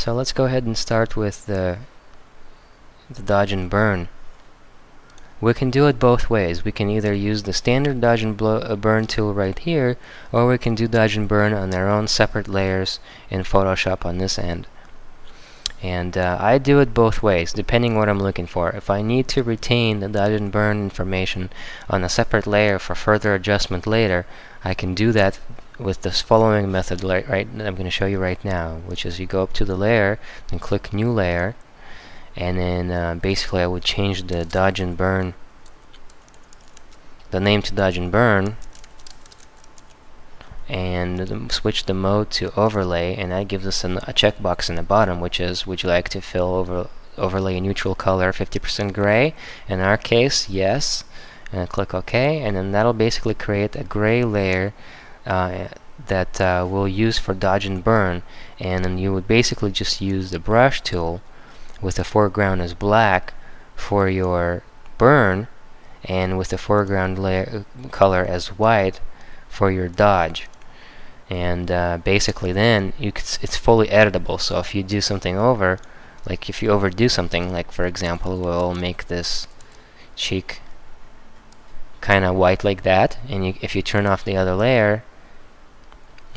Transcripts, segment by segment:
So let's go ahead and start with the dodge and burn. We can do it both ways. We can either use the standard dodge and burn tool right here, or we can do dodge and burn on their own separate layers in Photoshop on this end. And I do it both ways, depending what I'm looking for. If I need to retain the dodge and burn information on a separate layer for further adjustment later, I can do that with this following method that I'm going to show you right now, which is you go up to the layer and click New Layer, and then basically I would change the dodge and burn, the name to dodge and burn, and switch the mode to overlay, and that gives us a checkbox in the bottom, which is, would you like to overlay a neutral color 50% gray? In our case, yes, and click OK, and then that'll basically create a gray layer that we'll use for dodge and burn. And then you would basically just use the brush tool with the foreground as black for your burn, and with the foreground layer color as white for your dodge. And basically then it's fully editable. So if you do something over, like if you overdo something, like for example we'll make this cheek kind of white like that, and if you turn off the other layer,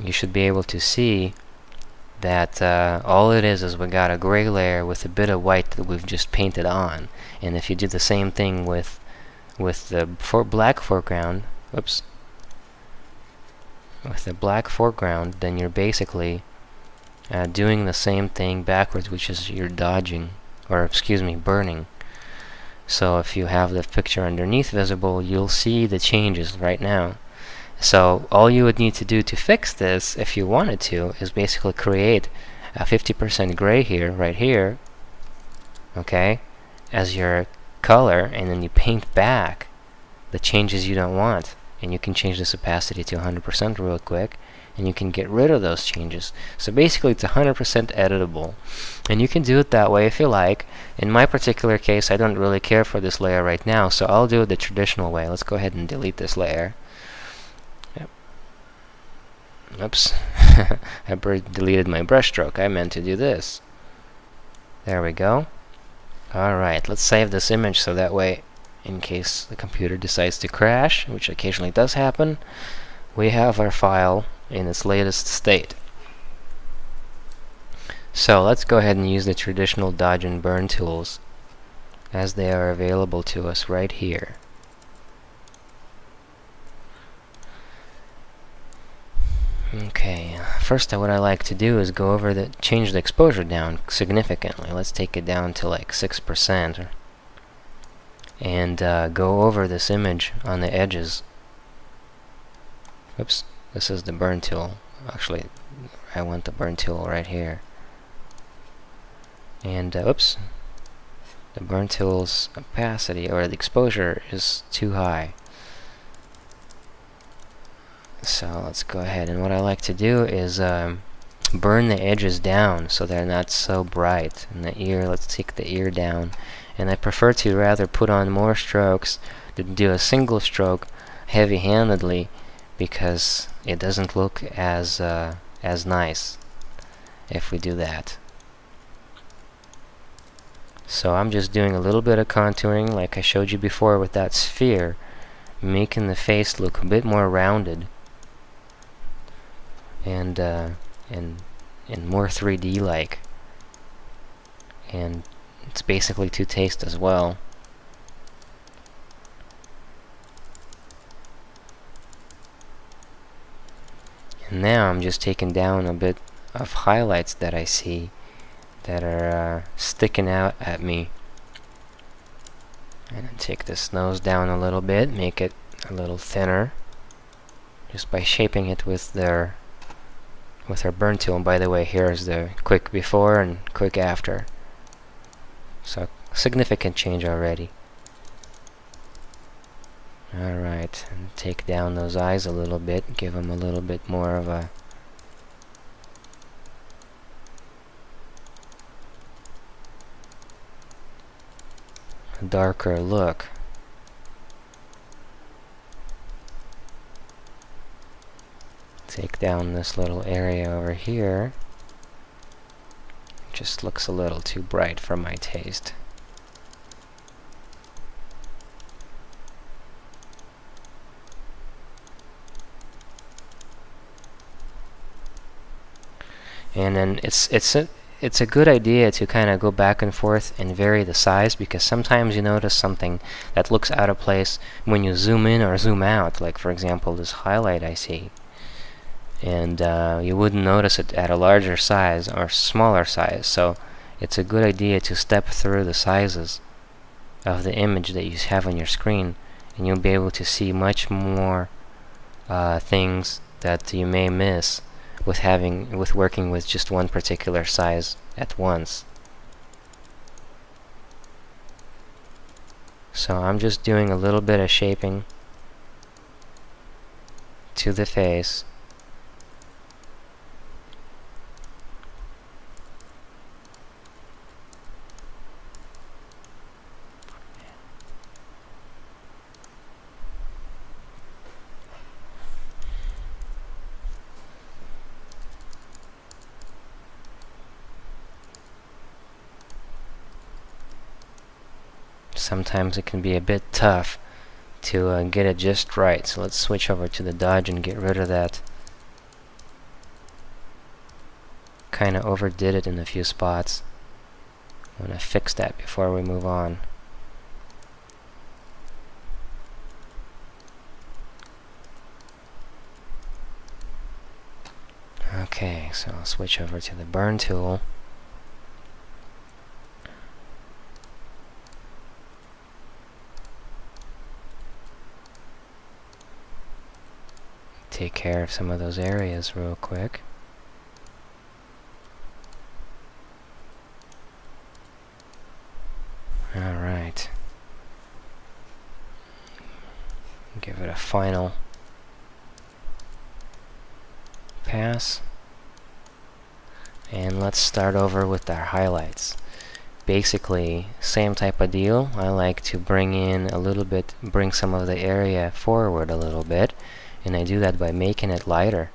you should be able to see that all it is we got a gray layer with a bit of white that we've just painted on. And if you do the same thing with the black foreground, with the black foreground, then you're basically doing the same thing backwards, which is you're dodging, or excuse me, burning. So if you have the picture underneath visible, you'll see the changes right now. So all you would need to do to fix this, if you wanted to, is basically create a 50% gray here, right here, okay, as your color, and then you paint back the changes you don't want. And you can change this opacity to 100% real quick, and you can get rid of those changes. So basically it's 100% editable, and you can do it that way if you like. In my particular case, I don't really care for this layer right now, so I'll do it the traditional way. Let's go ahead and delete this layer. Yep. Oops. I deleted my brush stroke. I meant to do this. There we go. Alright, let's save this image so that way, in case the computer decides to crash, which occasionally does happen, we have our file in its latest state. So let's go ahead and use the traditional dodge and burn tools as they are available to us right here. Okay, first what I like to do is go over change the exposure down significantly. Let's take it down to like 6%. And go over this image on the edges. Oops, this is the burn tool. Actually, I want the burn tool right here. And oops, the burn tool's opacity, or the exposure, is too high. So let's go ahead, and what I like to do is burn the edges down so they're not so bright. And the ear, let's take the ear down. And I prefer to rather put on more strokes than do a single stroke heavy-handedly, because it doesn't look as nice if we do that. So I'm just doing a little bit of contouring like I showed you before with that sphere, making the face look a bit more rounded and more 3D like. And it's basically to taste as well. And now I'm just taking down a bit of highlights that I see that are sticking out at me. And then take this nose down a little bit, make it a little thinner, just by shaping it with our burn tool. And by the way, here's the quick before and quick after. So significant change already. Alright, and take down those eyes a little bit, give them a little bit more of a darker look. Take down this little area over here. Just looks a little too bright for my taste. And then it's a good idea to kind of go back and forth and vary the size, because sometimes you notice something that looks out of place when you zoom in or zoom out, like for example this highlight I see, and you wouldn't notice it at a larger size or smaller size. So it's a good idea to step through the sizes of the image that you have on your screen, and you'll be able to see much more things that you may miss with working with just one particular size at once. So I'm just doing a little bit of shaping to the face. Sometimes it can be a bit tough to get it just right, so let's switch over to the dodge and get rid of that. Kinda overdid it in a few spots. I'm gonna fix that before we move on. Okay, so I'll switch over to the burn tool. Take care of some of those areas real quick. Alright. Give it a final pass. And let's start over with our highlights. Basically, same type of deal. I like to bring some of the area forward a little bit. And I do that by making it lighter.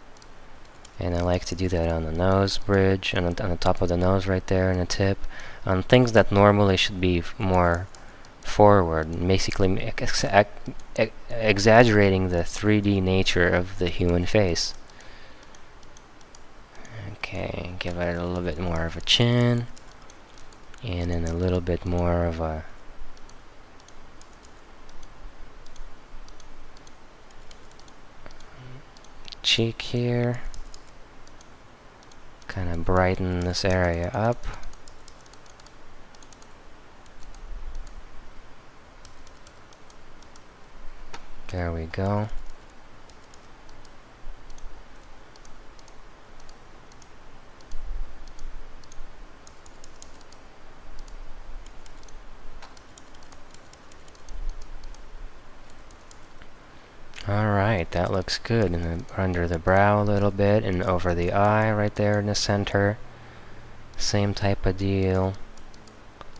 And I like to do that on the nose bridge, on the top of the nose right there, and the tip, on things that normally should be more forward, basically exaggerating the 3D nature of the human face. Okay, give it a little bit more of a chin, and then a little bit more of a cheek here. Kind of brighten this area up. There we go. Alright, that looks good. And then under the brow a little bit, and over the eye right there in the center. Same type of deal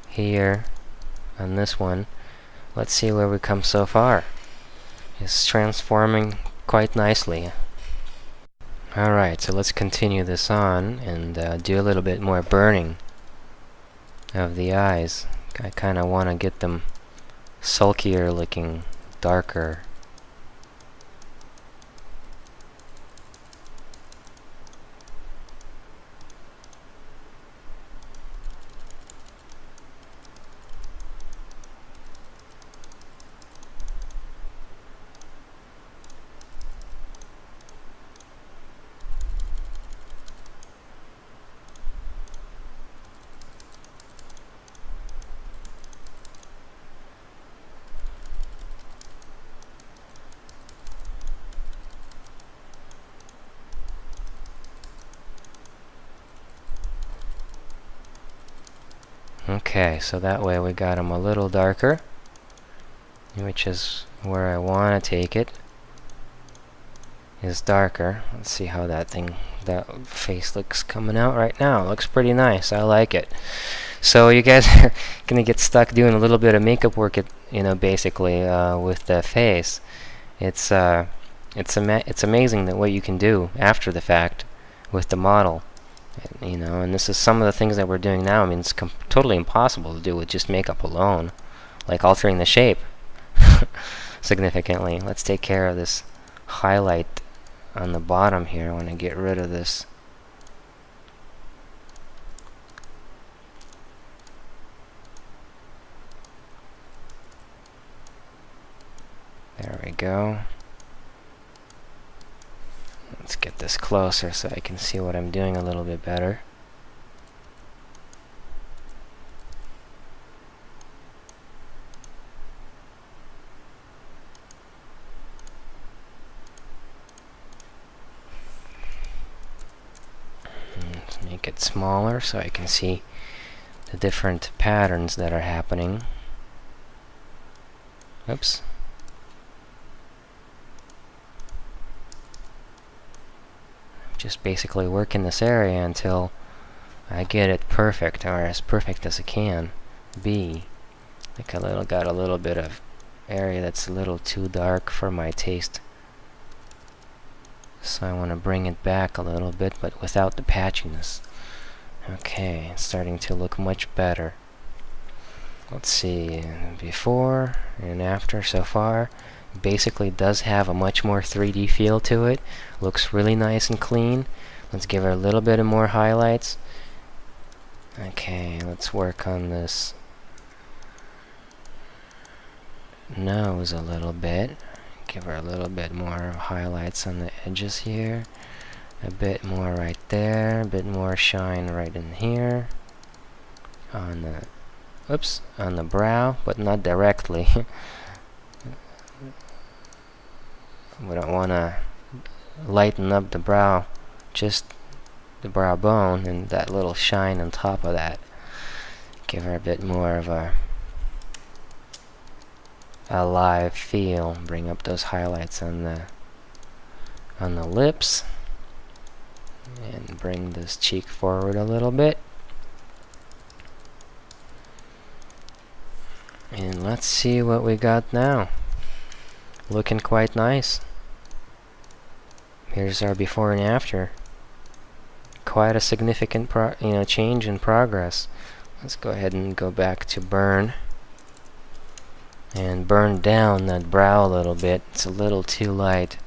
here on this one. Let's see where we come so far. It's transforming quite nicely. Alright, so let's continue this on and do a little bit more burning of the eyes. I kind of want to get them sulkier looking, darker. Okay, so that way we got them a little darker, which is where I want to take it, is darker. Let's see how that face looks coming out right now. It looks pretty nice. I like it. So you guys are gonna get stuck doing a little bit of makeup work, basically with the face. It's amazing that what you can do after the fact with the model. You know, and this is some of the things that we're doing now. I mean, it's totally impossible to do with just makeup alone, like altering the shape significantly. Let's take care of this highlight on the bottom here. I want to get rid of this. There we go. Let's get this closer so I can see what I'm doing a little bit better. Let's make it smaller so I can see the different patterns that are happening. Oops. Just basically work in this area until I get it perfect, or as perfect as it can be. I think I got a little bit of area that's a little too dark for my taste, so I want to bring it back a little bit, but without the patchiness. Okay, it's starting to look much better. Let's see, before and after so far. Basically does have a much more 3D feel to it. Looks really nice and clean. Let's give her a little bit of more highlights. Okay, let's work on this nose a little bit. Give her a little bit more highlights on the edges here. A bit more right there. A bit more shine right in here. On the brow, but not directly. We don't want to lighten up the brow, just the brow bone and that little shine on top of that. Give her a bit more of a live feel. Bring up those highlights on the lips, and bring this cheek forward a little bit. And let's see what we got now. Looking quite nice. Here's our before and after. Quite a significant change in progress. Let's go ahead and go back to burn and burn down that brow a little bit. It's a little too light.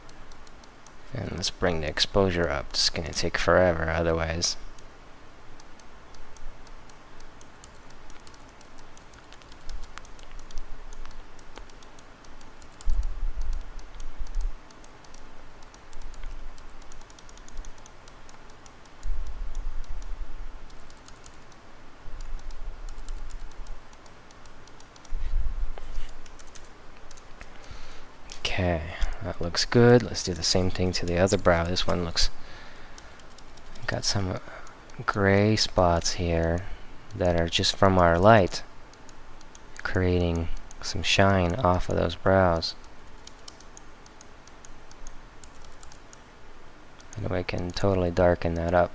And let's bring the exposure up. It's going to take forever otherwise. Okay, that looks good. Let's do the same thing to the other brow. This one looks... got some gray spots here that are just from our light, creating some shine off of those brows. And we can totally darken that up.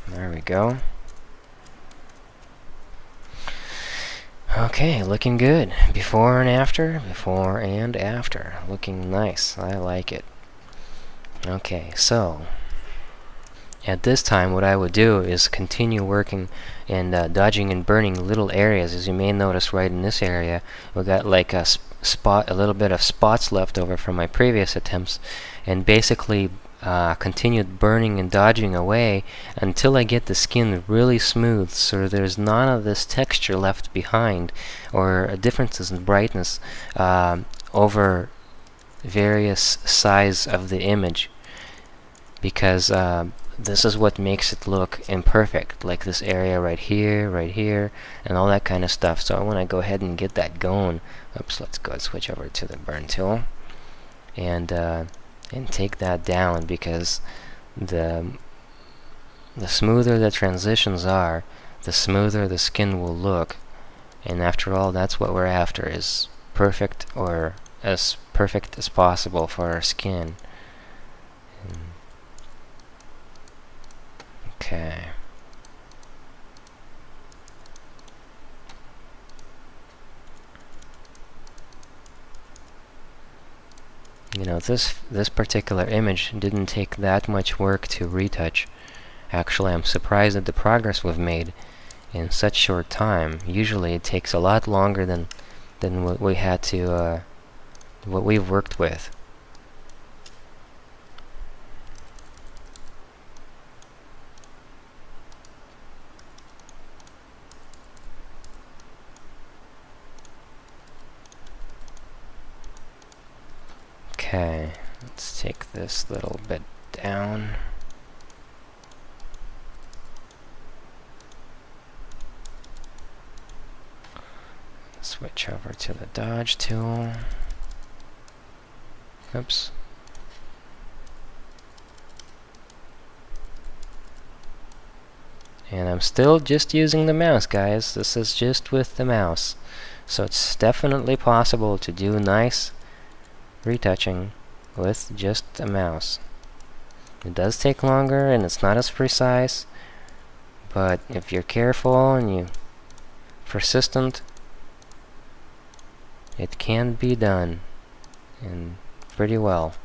There we go. Okay, looking good. Before and after, before and after. Looking nice. I like it. Okay, so at this time what I would do is continue working and dodging and burning little areas. As you may notice right in this area, we got like a little bit of spots left over from my previous attempts, and basically continued burning and dodging away until I get the skin really smooth, so there's none of this texture left behind or differences in brightness over various sides of the image, because this is what makes it look imperfect, like this area right here, and all that kind of stuff. So I want to go ahead and get that going. Oops, let's go switch over to the burn tool and take that down, because the smoother the transitions are, the smoother the skin will look. And after all, that's what we're after, is perfect, or as perfect as possible for our skin. Okay. You know, this particular image didn't take that much work to retouch. Actually, I'm surprised at the progress we've made in such short time. Usually it takes a lot longer than what we had to what we've worked with. Okay, let's take this little bit down. Switch over to the dodge tool. Oops. And I'm still just using the mouse, guys. This is just with the mouse. So it's definitely possible to do nice retouching with just a mouse. It does take longer and it's not as precise, but if you're careful and you're persistent, it can be done, and pretty well.